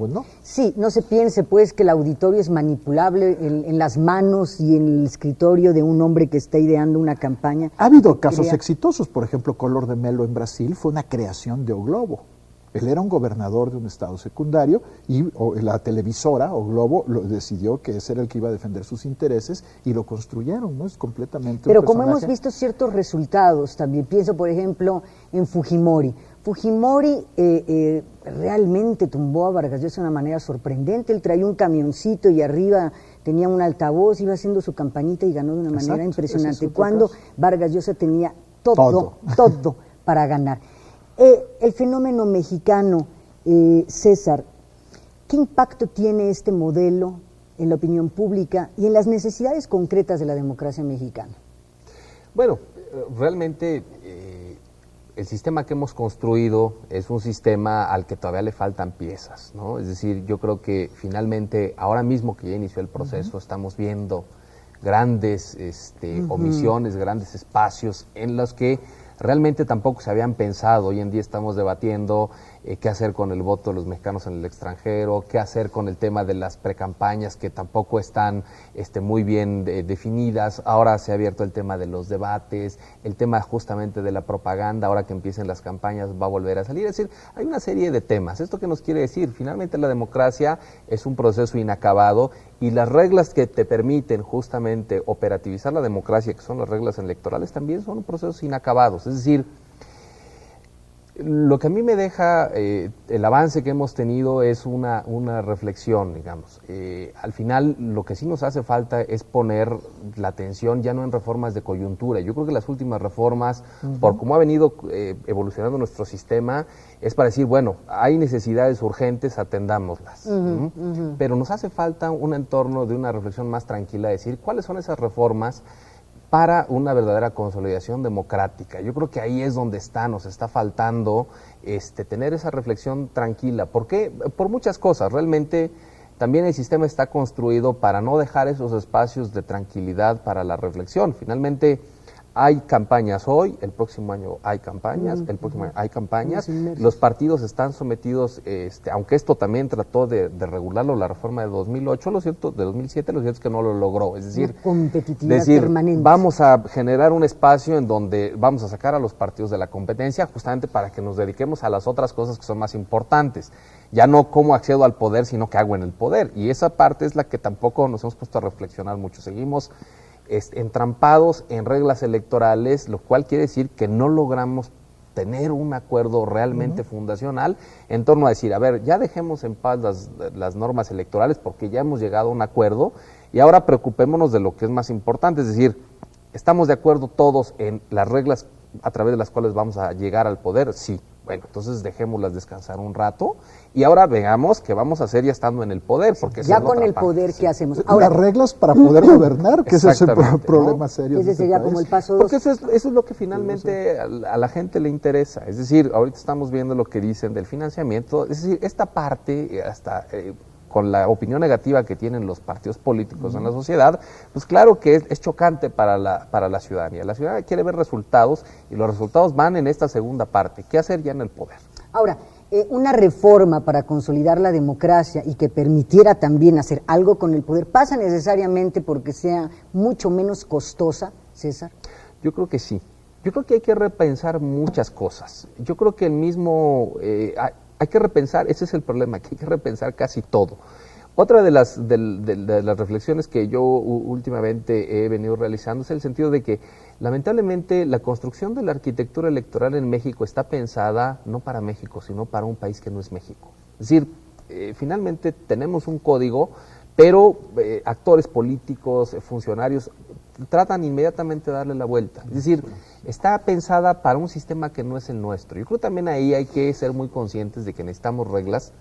no. Sí, no se piense pues que el auditorio es manipulable en las manos y en el escritorio de un hombre que está ideando una campaña. Ha habido casos exitosos, por ejemplo, Collor de Mello en Brasil fue una creación de O Globo. Él era un gobernador de un estado secundario y la televisora O Globo decidió que ese era el que iba a defender sus intereses y lo construyeron, ¿no? Es completamente Pero como hemos visto ciertos resultados también, pienso por ejemplo en Fujimori. Fujimori realmente tumbó a Vargas Llosa de una manera sorprendente. Él traía un camioncito y arriba tenía un altavoz, iba haciendo su campañita y ganó de una manera impresionante. Cuando Vargas Llosa tenía todo para ganar. El fenómeno mexicano, César, ¿qué impacto tiene este modelo en la opinión pública y en las necesidades concretas de la democracia mexicana? Bueno, realmente el sistema que hemos construido es un sistema al que todavía le faltan piezas, ¿no? Es decir, yo creo que finalmente, ahora mismo que ya inició el proceso, estamos viendo grandes omisiones, grandes espacios en los que realmente tampoco se habían pensado. Hoy en día estamos debatiendo qué hacer con el voto de los mexicanos en el extranjero, qué hacer con el tema de las precampañas que tampoco están muy bien definidas. Ahora se ha abierto el tema de los debates, el tema justamente de la propaganda. Ahora que empiecen las campañas va a volver a salir. Es decir, hay una serie de temas. ¿Esto qué nos quiere decir? Finalmente la democracia es un proceso inacabado y las reglas que te permiten justamente operativizar la democracia, que son las reglas electorales, también son procesos inacabados. Es decir, lo que a mí me deja el avance que hemos tenido es una reflexión, digamos. Al final, lo que sí nos hace falta es poner la atención ya no en reformas de coyuntura. Yo creo que las últimas reformas, por cómo ha venido evolucionando nuestro sistema, es para decir, bueno, hay necesidades urgentes, atendámoslas. Pero nos hace falta un entorno de una reflexión más tranquila, decir, ¿cuáles son esas reformas para una verdadera consolidación democrática? Yo creo que ahí es donde nos está faltando tener esa reflexión tranquila. ¿Por qué? Por muchas cosas. Realmente también el sistema está construido para no dejar esos espacios de tranquilidad para la reflexión. Finalmente hay campañas hoy, el próximo año hay campañas, el próximo año hay campañas, los partidos están sometidos, aunque esto también trató de regularlo la reforma de 2008, lo cierto, de 2007, lo cierto es que no lo logró, es decir, permanente. Vamos a generar un espacio en donde vamos a sacar a los partidos de la competencia justamente para que nos dediquemos a las otras cosas que son más importantes, ya no cómo accedo al poder, sino qué hago en el poder, y esa parte es la que tampoco nos hemos puesto a reflexionar mucho, seguimos entrampados en reglas electorales, lo cual quiere decir que no logramos tener un acuerdo realmente fundacional en torno a decir, a ver, ya dejemos en paz las normas electorales porque ya hemos llegado a un acuerdo y ahora preocupémonos de lo que es más importante, es decir, ¿estamos de acuerdo todos en las reglas a través de las cuales vamos a llegar al poder? Sí. Bueno, entonces dejémoslas descansar un rato y ahora veamos qué vamos a hacer ya estando en el poder. Porque ya con el poder, ¿qué hacemos? Ahora, las reglas para poder gobernar, que ese es el problema serio. Ese sería como el paso 2. Porque eso es lo que finalmente a la gente le interesa. Es decir, ahorita estamos viendo lo que dicen del financiamiento. Es decir, esta parte, hasta con la opinión negativa que tienen los partidos políticos en la sociedad, pues claro que es chocante para la ciudadanía. La ciudadanía quiere ver resultados y los resultados van en esta segunda parte. ¿Qué hacer ya en el poder? Ahora, una reforma para consolidar la democracia y que permitiera también hacer algo con el poder, ¿pasa necesariamente porque sea mucho menos costosa, César? Yo creo que sí. Yo creo que hay que repensar muchas cosas. Yo creo que el mismo... hay que repensar, ese es el problema, que hay que repensar casi todo. Otra de las reflexiones que yo últimamente he venido realizando es el sentido de que lamentablemente la construcción de la arquitectura electoral en México está pensada no para México, sino para un país que no es México. Es decir, finalmente tenemos un código, pero actores políticos, funcionarios, tratan inmediatamente de darle la vuelta. Es decir, está pensada para un sistema que no es el nuestro. Yo creo que también ahí hay que ser muy conscientes de que necesitamos reglas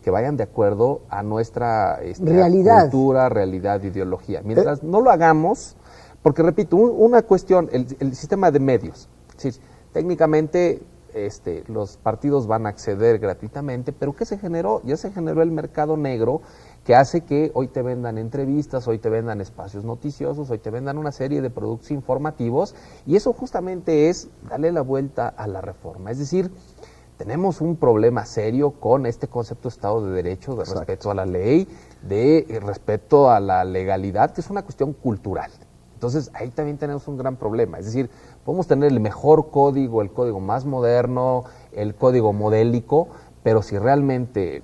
que vayan de acuerdo a nuestra cultura, realidad, ideología. Mientras no lo hagamos, porque repito, una cuestión, el sistema de medios, es decir, técnicamente los partidos van a acceder gratuitamente, pero ¿qué se generó? Ya se generó el mercado negro que hace que hoy te vendan entrevistas, hoy te vendan espacios noticiosos, hoy te vendan una serie de productos informativos, y eso justamente es darle la vuelta a la reforma. Es decir, tenemos un problema serio con este concepto de Estado de Derecho, de respeto a la ley, de respeto a la legalidad, que es una cuestión cultural. Entonces, ahí también tenemos un gran problema. Es decir, podemos tener el mejor código, el código más moderno, el código modélico, pero si realmente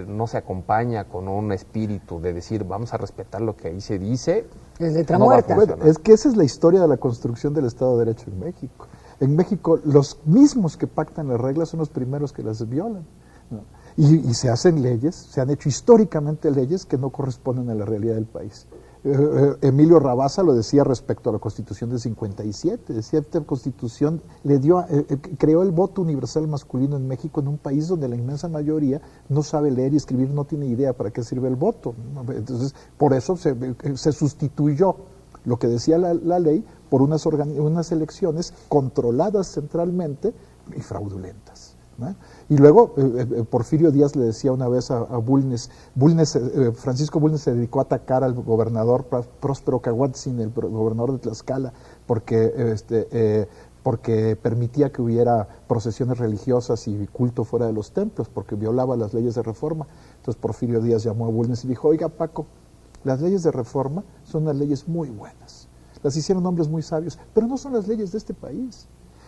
no se acompaña con un espíritu de decir vamos a respetar lo que ahí se dice, es letra no muerta. Bueno, es que esa es la historia de la construcción del Estado de Derecho en México. En México, los mismos que pactan las reglas son los primeros que las violan, ¿no? Y se hacen leyes, se han hecho históricamente leyes que no corresponden a la realidad del país. Emilio Rabasa lo decía respecto a la Constitución de 57, decía que esta Constitución creó el voto universal masculino en México, en un país donde la inmensa mayoría no sabe leer y escribir, no tiene idea para qué sirve el voto. Entonces, por eso se sustituyó lo que decía la ley por unas elecciones controladas centralmente y fraudulentas, ¿no? Y luego Porfirio Díaz le decía una vez a Bulnes, Francisco Bulnes se dedicó a atacar al gobernador Próspero Caguatzin, el gobernador de Tlaxcala, porque permitía que hubiera procesiones religiosas y culto fuera de los templos, porque violaba las leyes de reforma. Entonces Porfirio Díaz llamó a Bulnes y dijo: oiga, Paco, las leyes de reforma son unas leyes muy buenas, las hicieron hombres muy sabios, pero no son las leyes de este país.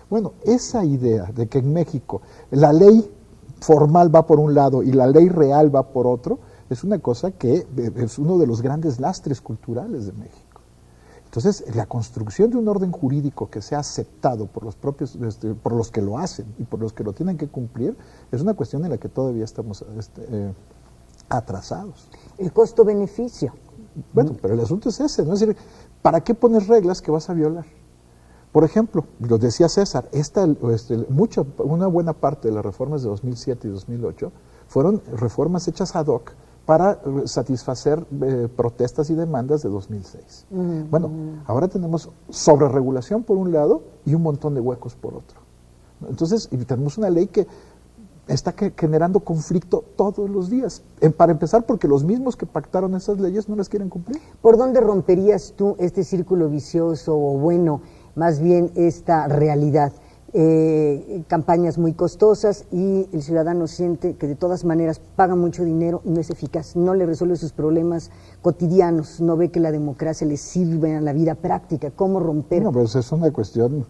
Bueno, esa idea de que en México la ley formal va por un lado y la ley real va por otro, es una cosa que es uno de los grandes lastres culturales de México. Entonces, la construcción de un orden jurídico que sea aceptado por los propios, por los que lo hacen y por los que lo tienen que cumplir, es una cuestión en la que todavía estamos atrasados. El costo-beneficio. Bueno, pero el asunto es ese, ¿no? Es decir, ¿para qué pones reglas que vas a violar? Por ejemplo, lo decía César, una buena parte de las reformas de 2007 y 2008 fueron reformas hechas ad hoc para satisfacer protestas y demandas de 2006. Bueno, ahora tenemos sobreregulación por un lado y un montón de huecos por otro. Entonces, y tenemos una ley que está generando conflicto todos los días. Para empezar, porque los mismos que pactaron esas leyes no las quieren cumplir. ¿Por dónde romperías tú este círculo vicioso o bueno, más bien esta realidad? Campañas muy costosas y el ciudadano siente que de todas maneras paga mucho dinero y no es eficaz, no le resuelve sus problemas cotidianos, no ve que la democracia le sirve a la vida práctica. ¿Cómo romper? No, pues es una cuestión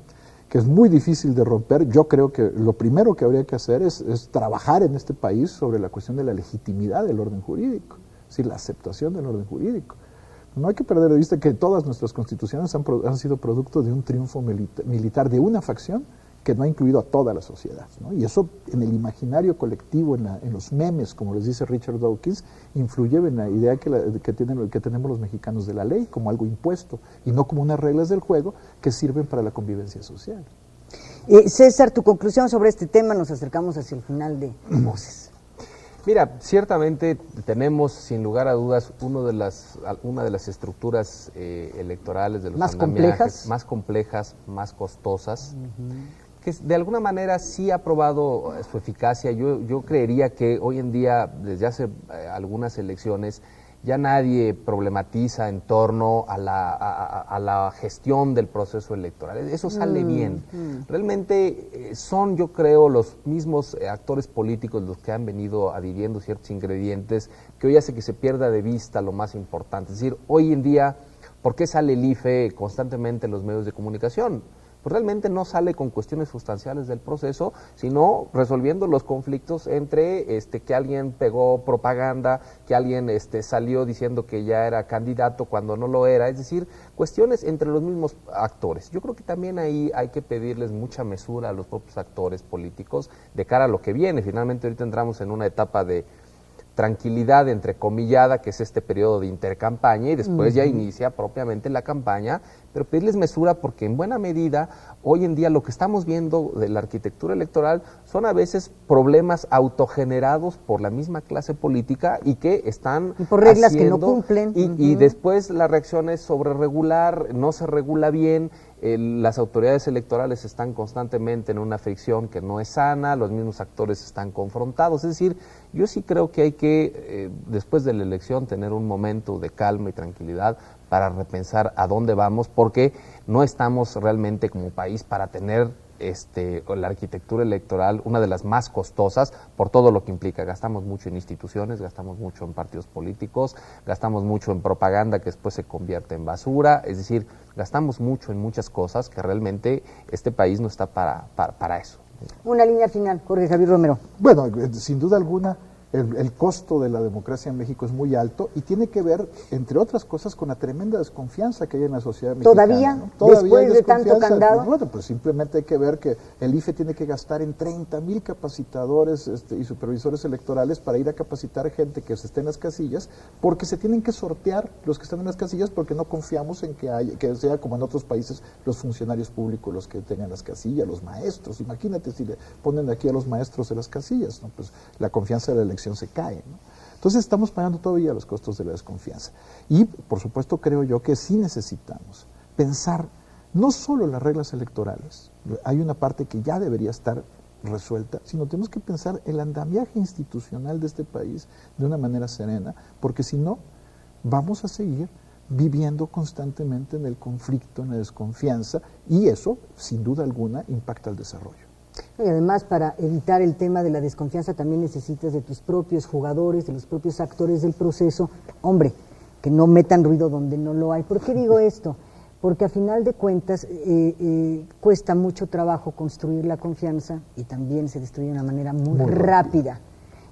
que es muy difícil de romper. Yo creo que lo primero que habría que hacer es trabajar en este país sobre la cuestión de la legitimidad del orden jurídico, es decir, la aceptación del orden jurídico. No hay que perder de vista que todas nuestras constituciones han sido producto de un triunfo militar de una facción que no ha incluido a toda la sociedad, ¿no? Y eso en el imaginario colectivo, en los memes, como les dice Richard Dawkins, influye en la idea que tenemos los mexicanos de la ley como algo impuesto y no como unas reglas del juego que sirven para la convivencia social. César, tu conclusión sobre este tema, nos acercamos hacia el final de Voces. Mira, ciertamente tenemos, sin lugar a dudas, una de las estructuras electorales de los más complejas, más costosas, que de alguna manera sí ha probado su eficacia. Yo creería que hoy en día, desde hace algunas elecciones, ya nadie problematiza en torno a la gestión del proceso electoral. Eso sale bien. Realmente son, yo creo, los mismos actores políticos los que han venido adhiriendo ciertos ingredientes que hoy hace que se pierda de vista lo más importante. Es decir, hoy en día, ¿por qué sale el IFE constantemente en los medios de comunicación? Pues realmente no sale con cuestiones sustanciales del proceso, sino resolviendo los conflictos entre que alguien pegó propaganda, que alguien salió diciendo que ya era candidato cuando no lo era, es decir, cuestiones entre los mismos actores. Yo creo que también ahí hay que pedirles mucha mesura a los propios actores políticos de cara a lo que viene. Finalmente ahorita entramos en una etapa de tranquilidad entrecomillada, que es este periodo de intercampaña, y después ya inicia propiamente la campaña, pero pedirles mesura porque en buena medida hoy en día lo que estamos viendo de la arquitectura electoral son a veces problemas autogenerados por la misma clase política y que están y por reglas que no cumplen. Y después la reacción es sobre regular, no se regula bien. Las autoridades electorales están constantemente en una fricción que no es sana, los mismos actores están confrontados. Es decir, yo sí creo que hay que, después de la elección, tener un momento de calma y tranquilidad para repensar a dónde vamos, porque no estamos realmente como país para tener la arquitectura electoral, una de las más costosas por todo lo que implica. Gastamos mucho en instituciones, gastamos mucho en partidos políticos, gastamos mucho en propaganda que después se convierte en basura, es decir, gastamos mucho en muchas cosas que realmente este país no está para eso. Una línea final, Jorge Javier Romero. Bueno, sin duda alguna, el costo de la democracia en México es muy alto y tiene que ver, entre otras cosas, con la tremenda desconfianza que hay en la sociedad mexicana. ¿Todavía? ¿No? Todavía después de tanto candado. Bueno, pues simplemente hay que ver que el IFE tiene que gastar en 30,000 capacitadores y supervisores electorales para ir a capacitar gente que esté en las casillas, porque se tienen que sortear los que están en las casillas, porque no confiamos en que sea como en otros países los funcionarios públicos los que tengan las casillas, los maestros. Imagínate si le ponen aquí a los maestros de las casillas, ¿no? Pues la confianza de la elección se cae, ¿no? Entonces estamos pagando todavía los costos de la desconfianza. Y, por supuesto, creo yo que sí necesitamos pensar no solo las reglas electorales, hay una parte que ya debería estar resuelta, sino tenemos que pensar el andamiaje institucional de este país de una manera serena, porque si no, vamos a seguir viviendo constantemente en el conflicto, en la desconfianza, y eso, sin duda alguna, impacta el desarrollo. Y además, para evitar el tema de la desconfianza, también necesitas de tus propios jugadores, de los propios actores del proceso, hombre, que no metan ruido donde no lo hay. ¿Por qué digo esto? Porque a final de cuentas cuesta mucho trabajo construir la confianza y también se destruye de una manera muy rápida.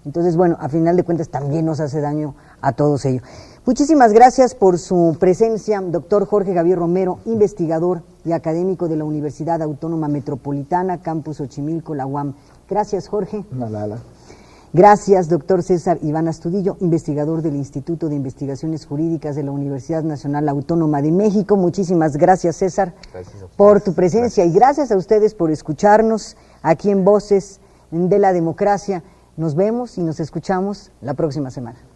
Entonces, bueno, a final de cuentas también nos hace daño a todos ellos. Muchísimas gracias por su presencia, doctor Jorge Javier Romero, investigador y académico de la Universidad Autónoma Metropolitana, Campus Xochimilco, la UAM. Gracias, Jorge. Nada. Gracias, doctor César Iván Astudillo, investigador del Instituto de Investigaciones Jurídicas de la Universidad Nacional Autónoma de México. Muchísimas gracias, César, por tu presencia. Y gracias a ustedes por escucharnos aquí en Voces de la Democracia. Nos vemos y nos escuchamos la próxima semana.